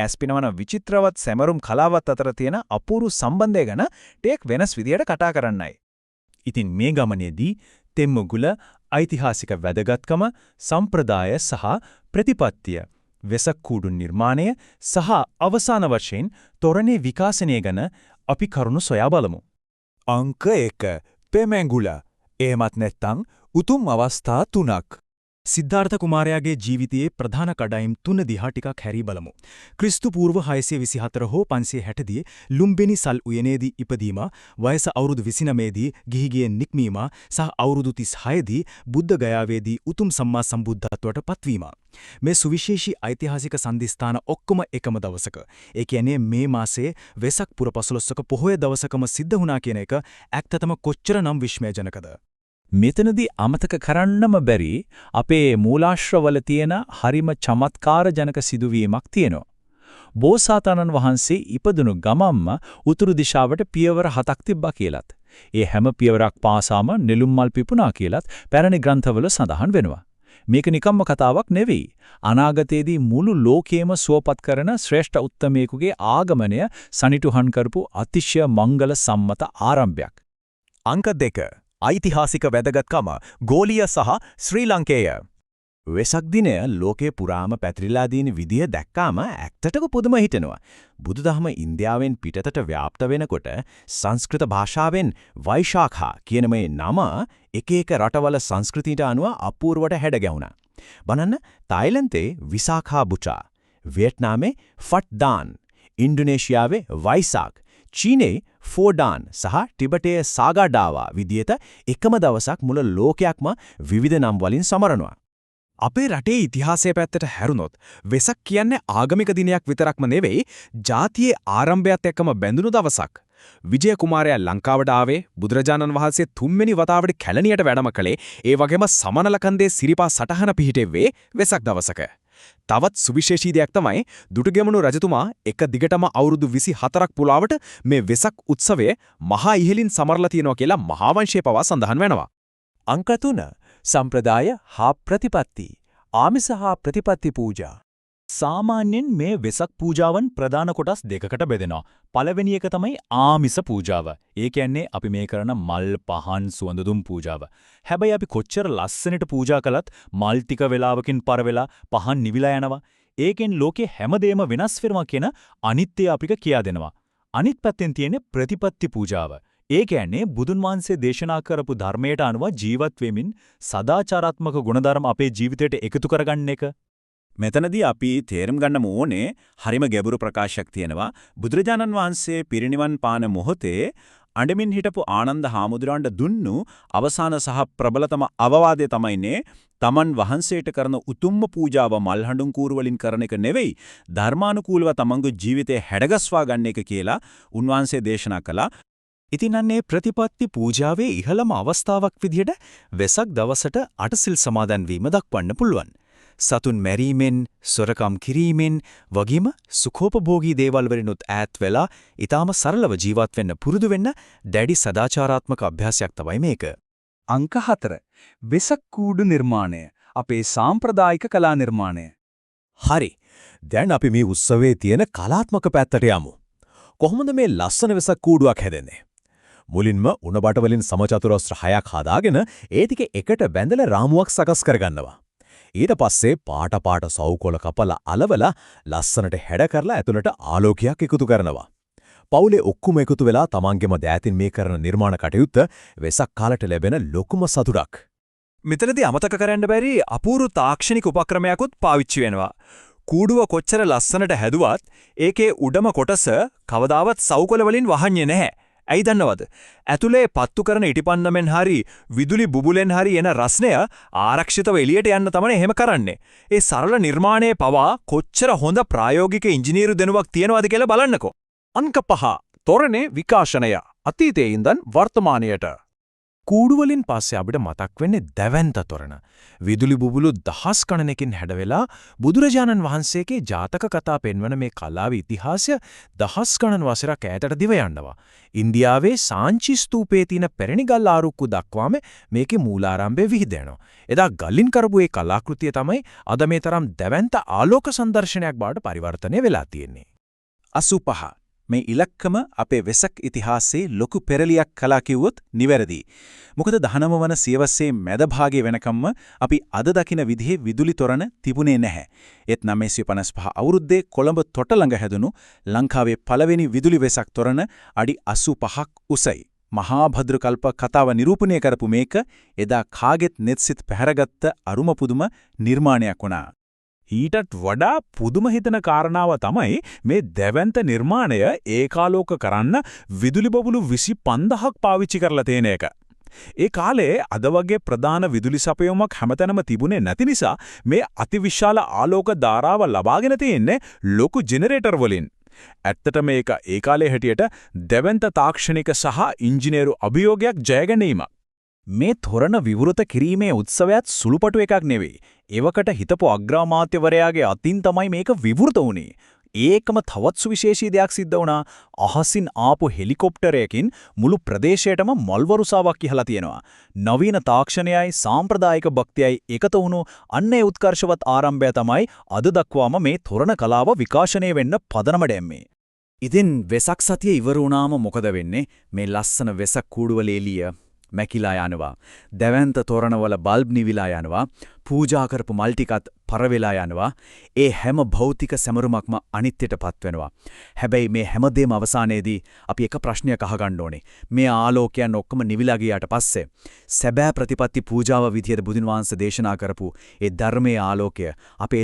ඇස්පිනවන විචිත්‍රවත් සැමරුම් කලාවත් අතර තියෙන අපූර්ව සම්බන්ධය ගැන ටේක් වෙනස් විදියට කතා කරන්නයි. ඉතින් මේ ගමනේදී තෙම්මුගුල ඓතිහාසික වැදගත්කම, සම්ප්‍රදාය සහ ප්‍රතිපත්තිය, වෙසක් කූඩු නිර්මාණය සහ අවසාන වශයෙන් තොරණේ විකාශනය ගැන අපි කරුණු සොයා බලමු. අංක 1 පෙමැඟුල. එහෙමත් නැත්නම් උතුම් අවස්ථා 3ක්. සිද්ධාර්ථ කුමාරයාගේ ජීවිතයේ ප්‍රධාන කඩයිම් 3 දිහා ටිකක් හැරී බලමු. ක්‍රිස්තු පූර්ව 624 හෝ 560 දී ලුම්බිනි සල් උයනේදී ඉපදීම, වයස අවුරුදු 29 දී ගිහිගෙන් නික්මීම සහ අවුරුදු 36 දී බුද්ධ ගයාවේදී උතුම් සම්මා සම්බුද්ධත්වයට පත්වීම. මේ සුවිශේෂී ඓතිහාසික සම්දිස්ථාන ඔක්කොම එකම දවසක. ඒ කියන්නේ මේ මාසයේ වෙසක් පුර 15ක පොහොය දවසකම සිද්ධ වුණා කියන එක ඇත්තටම කොච්චරනම් විශ්මයජනකද? මෙතනදී අමතක කරන්නම බැරි අපේ මූලාශ්‍රවල තියෙන හරිම චමත්කාරජනක සිදුවීමක් තියෙනවා. බෝසතාණන් වහන්සේ ඉපදුණු ගමම්ම උතුරු දිශාවට පියවර 7ක් තිබ්බා කියලත්, ඒ හැම පියවරක් පාසාම නෙළුම් මල් පිපුණා කියලත් පැරණි ග්‍රන්ථවල සඳහන් වෙනවා. මේක නිකම්ම කතාවක් නෙවෙයි. අනාගතයේදී මුළු ලෝකයේම සුවපත් කරන ශ්‍රේෂ්ඨ උත්තමයෙකුගේ ආගමනය සනිටුහන් කරපු අතිශය මංගල සම්මත ආරම්භයක්. අංක 2 ඓතිහාසික වැදගත්කම, ගෝලීය සහ ශ්‍රී ලංකේය. වෙසක් දිනය ලෝකේ පුරාම පැතිරිලා දින විදිය දැක්කාම ඇත්තටම පුදුම හිතෙනවා. බුදුදහම ඉන්දියාවෙන් පිටතට ව්‍යාප්ත වෙනකොට සංස්කෘත භාෂාවෙන් වෛශාඛා කියන මේ නම එක එක රටවල සංස්කෘතියට අනුව අපූර්වට හැඩ ගැහුණා. බලන්න, තායිලන්තේ විසාඛා බුචා, වියට්නාමේ ෆට් දාන්, ඉන්ඩෝනේෂියාවේ වයිසාක්, චීනේ ෆෝඩාන් සහ ටිබෙටයේ සාගාඩාවා විදියට එකම දවසක් මුළු ලෝකයක්ම විවිධ නම් වලින් සමරනවා. අපේ රටේ ඉතිහාසය පැත්තට හැරුණොත් වෙසක් කියන්නේ ආගමික දිනයක් විතරක්ම නෙවෙයි, ජාතියේ ආරම්භයත් එක්කම බැඳුණු දවසක්. විජය කුමාරයා ලංකාවට ආවේ බුදුරජාණන් වහන්සේ 3 වෙනි වතාවට කැලණියට වැඩම කළේ, ඒ වගේම සමනලකන්දේ සිරිපා සටහන පිහිටෙව්වේ වෙසක් දවසක. තවත් සුවිශේෂී දෙයක් තමයි දුටුගැමුණු රජතුමා එක දිගටම අවුරුදු 24ක් පුරාවට මේ වෙසක් උත්සවය මහා ඉහළින් සමරලා තියෙනවා කියලා මහාවංශයේ පවා සඳහන් වෙනවා. අංක 3 සම්ප්‍රදාය හා ප්‍රතිපත්ති. ආමිස හා ප්‍රතිපත්ති පූජා. සාමාන්‍යයෙන් මේ වෙසක් පූජාවන් ප්‍රධාන කොටස් දෙකකට බෙදෙනවා. පළවෙනි එක තමයි ආමිස පූජාව. ඒ කියන්නේ අපි මේ කරන මල්, පහන්, සුවඳ දුම් පූජාව. හැබැයි අපි කොච්චර ලස්සනට පූජා කළත් මල් ටික වෙලාවකින් පර වෙලා පහන් නිවිලා යනවා. ඒකෙන් ලෝකේ හැමදේම වෙනස් වෙනවා කියන අනිත්‍ය අපිට කියා දෙනවා. අනිත් පැත්තෙන් තියෙන්නේ ප්‍රතිපත්ති පූජාව. ඒ කියන්නේ බුදුන් වහන්සේ දේශනා කරපු ධර්මයට අනුව ජීවත් වෙමින් සදාචාරාත්මක ගුණධර්ම අපේ ජීවිතයට එකතු කරගන්න එක. මෙතනදී අපි තේරුම් ගන්න ඕනේ හරිම ගැඹුරු ප්‍රකාශයක් තියෙනවා. බුදුරජාණන් වහන්සේ පිරිනිවන් පාන මොහොතේ අඬමින් හිටපු ආනන්ද හාමුදුරන්ට දුන්නු අවසාන සහ ප්‍රබලතම අවවාදය තමයිනේ තමන් වහන්සේට කරන උතුම්ම පූජාව මල් හඬුන් කූරු වලින් කරන එක නෙවෙයි, ධර්මානුකූලව තමන්ගේ ජීවිතේ හැඩගස්වා ගන්න එක කියලා උන්වහන්සේ දේශනා කළා. ඉතින් අන්නේ ප්‍රතිපත්ති පූජාවේ ඉහළම අවස්ථාවක් විදිහට වෙසක් දවසට අටසිල් සමාදන් වීම දක්වන්න පුළුවන්. සතුන් මැරීමෙන්, සොරකම් කිරීමෙන් වගේම සුඛෝපභෝගී දේවල් වලිනුත් ඈත් වෙලා ඊටාම සරලව ජීවත් වෙන්න පුරුදු වෙන්න දැඩි සදාචාරාත්මක අභ්‍යාසයක් තමයි මේක. අංක 4 වෙසක් කූඩු නිර්මාණය. අපේ සාම්ප්‍රදායික කලා නිර්මාණය. හරි. දැන් අපි මේ උත්සවයේ තියෙන කලාත්මක පැත්තට යමු. කොහොමද මේ ලස්සන වෙසක් කූඩුවක් හැදෙන්නේ? මුලින්ම උණ බට වලින් සමචතුරස්‍ර 6ක් හදාගෙන ඒ ටික එකට බැඳලා රාමුවක් සකස් කරගන්නවා. ඊට පස්සේ පාට සවුකොළ කපලා අලවලා ලස්සනට හැඩ කරලා ඇතුළට ආලෝකයක් එකතු කරනවා. පවුලේ ඔක්කොම එකතු වෙලා තමන්ගේම දෑතින් මේ කරන නිර්මාණ කටයුත්ත වෙසක් කාලට ලැබෙන ලොකුම සතුටක්. මෙතනදී අමතක කරන්න බැරි අපූර්ව තාක්ෂණික උපක්‍රමයක්ත් පාවිච්චි වෙනවා. කූඩුව කොච්චර ලස්සනට හැදුවත් ඒකේ උඩම කොටස කවදාවත් සවුකොළ වලින් වහන්නේ නැහැ. ඇයි දන්නවද? ඇතුලේ පත්තු කරන ඉටිපන්දමෙන් හරි විදුලි බුබුලෙන් හරි එන රස්නය ආරක්ෂිතව එළියට යන්න තමයි එහෙම කරන්නේ. ඒ සරල නිර්මාණයේ පවා කොච්චර හොඳ ප්‍රායෝගික ඉංජිනේරු දැනුමක් තියෙනවද කියලා බලන්නකෝ. අංක 5 තොරණේ විකාශනය. අතීතයේ ඉඳන් වර්තමානයට. කූඩුවලින් පස්සේ අපිට මතක් වෙන්නේ දැවැන්ත තොරණ. විදුලි බුබුලු දහස් ගණනකින් හැඩවෙලා බුදුරජාණන් වහන්සේගේ ජාතක කතා පෙන්වන මේ කලාවේ ඉතිහාසය දහස් ගණන් වසරක් ඈතට දිව යනවා. ඉන්දියාවේ සාංචි ස්තූපයේ තියෙන පැරණි ගල් ආරුක්කු දක්වාම මේකේ මූලාරම්භය විහිදෙනවා. එදා ගල්ලින් කරපු ඒ කලාකෘතිය තමයි අද මේ තරම් දැවැන්ත ආලෝක සංදර්ශනයක් බවට පරිවර්තනය වෙලා තියෙන්නේ. 85 මේ ඉලක්කම අපේ වෙසක් ඉතිහාසයේ ලොකු පෙරලියක් කළා කිව්වොත් නිවැරදි. මොකද 19 වන සියවසේ මැද භාගයේ වෙනකම්ම අපි අද දකින විදිහේ විදුලි තොරණ තිබුණේ නැහැ. ඒත් 955 අවුරුද්දේ කොළඹ තොට ළඟ හැදුණු ලංකාවේ පළවෙනි විදුලි වෙසක් තොරණ අඩි 85ක් උසයි. මහා භද්‍ර කල්ප කතාව නිරූපණය කරපු මේක එදා කාගෙත් නෙත්සිත පැහැරගත්ත අරුම පුදුම නිර්මාණයක් වුණා. ඊටත් වඩා පුදුම හිතන කාරණාව තමයි මේ දැවැන්ත නිර්මාණය ඒකාලෝක කරන්න විදුලි බබළු 25000ක් පාවිච්චි කරලා තියෙන එක. ඒ කාලේ අද වගේ ප්‍රධාන විදුලි සපයුමක් හැමතැනම තිබුණේ නැති නිසා මේ අතිවිශාල ආලෝක ධාරාව ලබාගෙන තියෙන්නේ ලොකු ජෙනරේටර් වලින්. ඇත්තට මේක ඒ කාලේ හැටියට දැවැන්ත තාක්ෂණික සහ ඉංජිනේරු අභියෝගයක් ජය ගැනීමක්. මේ තොරණ විවෘත කිරීමේ උත්සවයත් සුළුපටු එකක් නෙවෙයි. ඒවකට හිතපු අග්‍රාමාත්‍යවරයාගේ අතින් තමයි මේක විවෘත වුණේ. ඒකම තවත් සුවිශේෂී දෙයක් සිද්ධ වුණා. අහසින් ආපු හෙලිකොප්ටරයකින් මුළු ප්‍රදේශයටම මල්වරුසාවක් ඉහලා තියෙනවා. නවීන තාක්ෂණයයි සාම්ප්‍රදායික භක්තියයි එකතු වුණු අන්නේ උත්කර්ෂවත් ආරම්භය තමයි අද දක්වාම මේ තොරණ කලාව විකාශනය වෙන්න පදනම දැම්මේ. ඉතින් වෙසක් සතිය ඉවර වුණාම මොකද වෙන්නේ? මේ ලස්සන වෙසක් කූඩුවල එළිය මැකිලා යනවා. දැවැන්ත තොරණවල බල්බ් නිවිලා යනවා. පූජා කරපු මල් ටිකත් පර වෙලා යනවා. ඒ හැම භෞතික සැමරුමක්ම අනිත්‍යයටපත් වෙනවා. හැබැයි මේ හැමදේම අවසානයේදී අපි එක ප්‍රශ්නයක් අහගන්න ඕනේ. මේ ආලෝකයන් ඔක්කොම නිවිලා ගියාට පස්සේ සැබෑ ප්‍රතිපත්ති පූජාව විදියට බුදුන් වහන්සේ දේශනා කරපු ඒ ධර්මයේ ආලෝකය අපේ